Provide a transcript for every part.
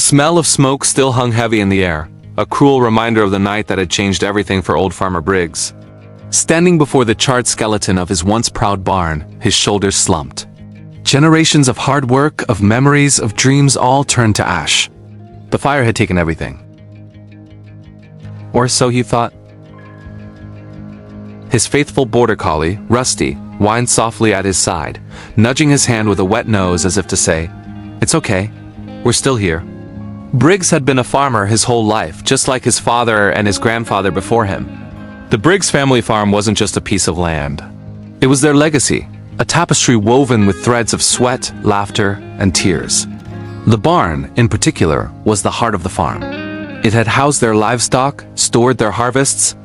The smell of smoke still hung heavy in the air, a cruel reminder of the night that had changed everything for old Farmer Briggs. Standing before the charred skeleton of his once proud barn, his shoulders slumped. Generations of hard work, of memories, of dreams all turned to ash. The fire had taken everything. Or so he thought. His faithful border collie, Rusty, whined softly at his side, nudging his hand with a wet nose as if to say, "It's okay, we're still here." Briggs had been a farmer his whole life, just like his father and his grandfather before him. The Briggs family farm wasn't just a piece of land. It was their legacy, a tapestry woven with threads of sweat, laughter, and tears. The barn, in particular, was the heart of the farm. It had housed their livestock, stored their harvests,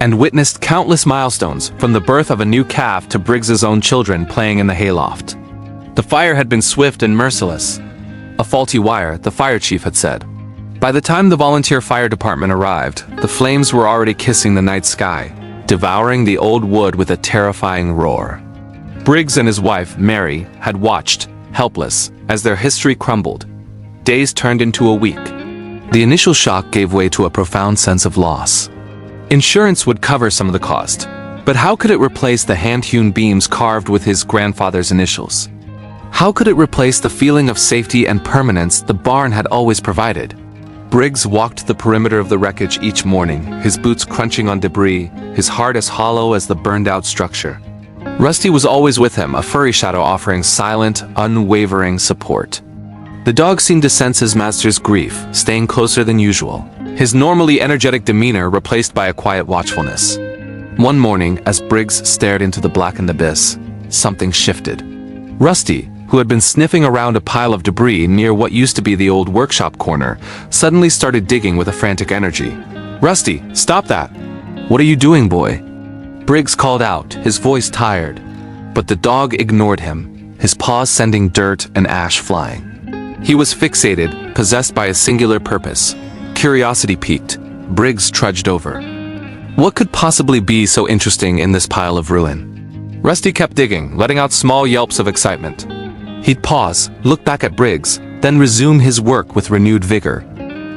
and witnessed countless milestones, from the birth of a new calf to Briggs's own children playing in the hayloft. The fire had been swift and merciless. A faulty wire, the fire chief had said. By the time the volunteer fire department arrived, the flames were already kissing the night sky, devouring the old wood with a terrifying roar. Briggs and his wife, Mary, had watched, helpless, as their history crumbled. Days turned into a week. The initial shock gave way to a profound sense of loss. Insurance would cover some of the cost, but how could it replace the hand-hewn beams carved with his grandfather's initials? How could it replace the feeling of safety and permanence the barn had always provided? Briggs walked the perimeter of the wreckage each morning, his boots crunching on debris, his heart as hollow as the burned-out structure. Rusty was always with him, a furry shadow offering silent, unwavering support. The dog seemed to sense his master's grief, staying closer than usual, his normally energetic demeanor replaced by a quiet watchfulness. One morning, as Briggs stared into the blackened abyss, something shifted. Rusty, who had been sniffing around a pile of debris near what used to be the old workshop corner, suddenly started digging with a frantic energy. "Rusty, stop that! What are you doing, boy?" Briggs called out, his voice tired. But the dog ignored him, his paws sending dirt and ash flying. He was fixated, possessed by a singular purpose. Curiosity piqued. Briggs trudged over. What could possibly be so interesting in this pile of ruin? Rusty kept digging, letting out small yelps of excitement. He'd pause, look back at Briggs, then resume his work with renewed vigor.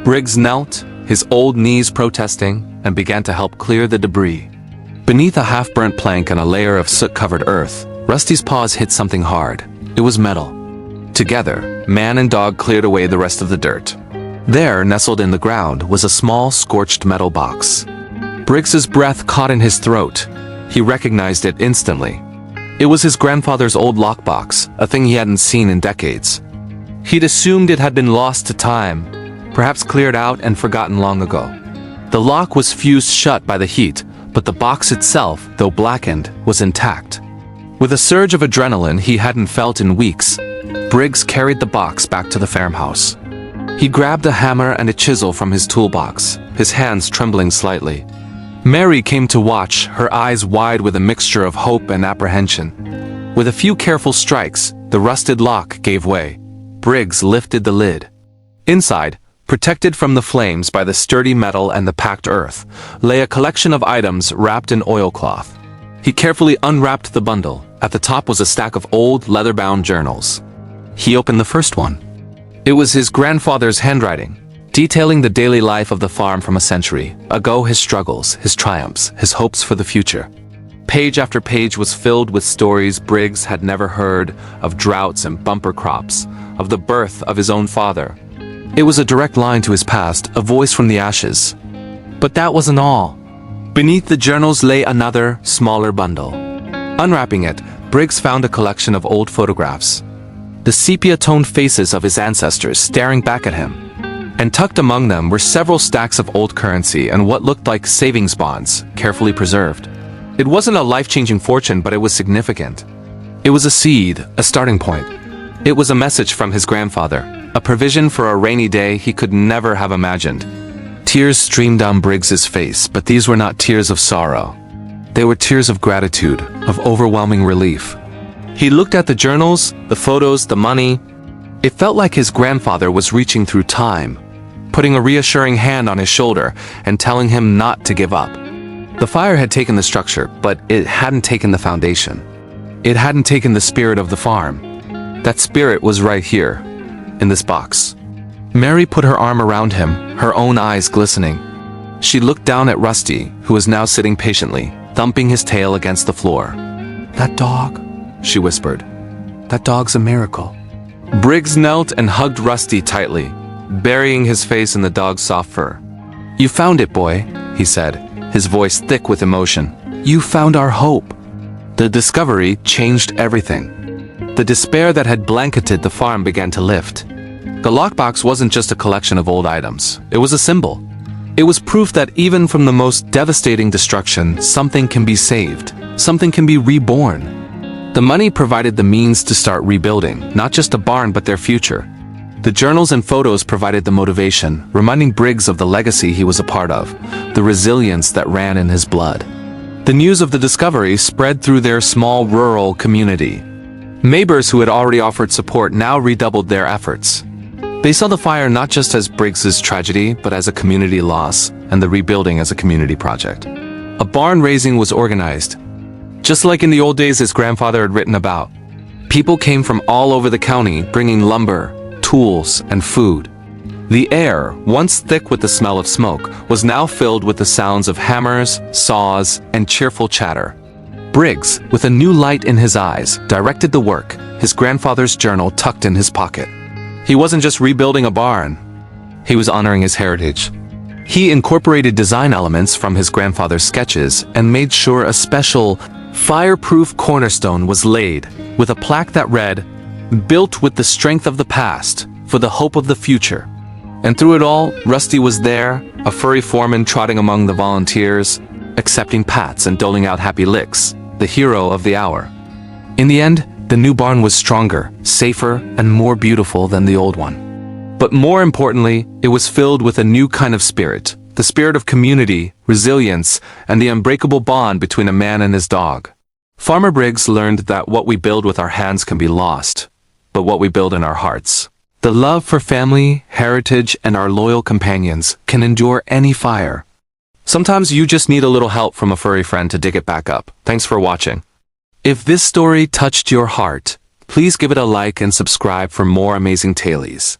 Briggs knelt, his old knees protesting, and began to help clear the debris. Beneath a half-burnt plank and a layer of soot-covered earth, Rusty's paws hit something hard. It was metal. Together, man and dog cleared away the rest of the dirt. There, nestled in the ground, was a small, scorched metal box. Briggs's breath caught in his throat. He recognized it instantly. It was his grandfather's old lockbox, a thing he hadn't seen in decades. He'd assumed it had been lost to time, perhaps cleared out and forgotten long ago. The lock was fused shut by the heat, but the box itself, though blackened, was intact. With a surge of adrenaline he hadn't felt in weeks, Briggs carried the box back to the farmhouse. He grabbed a hammer and a chisel from his toolbox, his hands trembling slightly. Mary came to watch, her eyes wide with a mixture of hope and apprehension. With a few careful strikes, the rusted lock gave way. Briggs lifted the lid. Inside, protected from the flames by the sturdy metal and the packed earth, lay a collection of items wrapped in oilcloth. He carefully unwrapped the bundle. At the top was a stack of old, leather-bound journals. He opened the first one. It was his grandfather's handwriting, detailing the daily life of the farm from a century ago, his struggles, his triumphs, his hopes for the future. Page after page was filled with stories Briggs had never heard, of droughts and bumper crops, of the birth of his own father. It was a direct line to his past, a voice from the ashes. But that wasn't all. Beneath the journals lay another, smaller bundle. Unwrapping it, Briggs found a collection of old photographs. The sepia-toned faces of his ancestors staring back at him. And tucked among them were several stacks of old currency and what looked like savings bonds, carefully preserved. It wasn't a life-changing fortune, but it was significant. It was a seed, a starting point. It was a message from his grandfather, a provision for a rainy day he could never have imagined. Tears streamed down Briggs's face, but these were not tears of sorrow. They were tears of gratitude, of overwhelming relief. He looked at the journals, the photos, the money. It felt like his grandfather was reaching through time, putting a reassuring hand on his shoulder and telling him not to give up. The fire had taken the structure, but it hadn't taken the foundation. It hadn't taken the spirit of the farm. That spirit was right here, in this box. Mary put her arm around him, her own eyes glistening. She looked down at Rusty, who was now sitting patiently, thumping his tail against the floor. "That dog," she whispered. "That dog's a miracle." Briggs knelt and hugged Rusty tightly, burying his face in the dog's soft fur. "You found it, boy," he said, his voice thick with emotion. "You found our hope." The discovery changed everything. The despair that had blanketed the farm began to lift. The lockbox wasn't just a collection of old items. It was a symbol. It was proof that even from the most devastating destruction, something can be saved. Something can be reborn. The money provided the means to start rebuilding, not just a barn but their future. The journals and photos provided the motivation, reminding Briggs of the legacy he was a part of, the resilience that ran in his blood. The news of the discovery spread through their small rural community. Neighbors who had already offered support now redoubled their efforts. They saw the fire not just as Briggs's tragedy, but as a community loss, and the rebuilding as a community project. A barn raising was organized, just like in the old days his grandfather had written about. People came from all over the county, bringing lumber, tools, and food. The air, once thick with the smell of smoke, was now filled with the sounds of hammers, saws, and cheerful chatter. Briggs, with a new light in his eyes, directed the work, his grandfather's journal tucked in his pocket. He wasn't just rebuilding a barn. He was honoring his heritage. He incorporated design elements from his grandfather's sketches and made sure a special, fireproof cornerstone was laid, with a plaque that read, "Built with the strength of the past, for the hope of the future." And through it all, Rusty was there, a furry foreman trotting among the volunteers, accepting pats and doling out happy licks, the hero of the hour. In the end, the new barn was stronger, safer, and more beautiful than the old one. But more importantly, it was filled with a new kind of spirit, the spirit of community, resilience, and the unbreakable bond between a man and his dog. Farmer Briggs learned that what we build with our hands can be lost, but what we build in our hearts, the love for family, heritage, and our loyal companions, can endure any fire. Sometimes you just need a little help from a furry friend to dig it back up. Thanks for watching. If this story touched your heart, please give it a like and subscribe for more amazing tailies.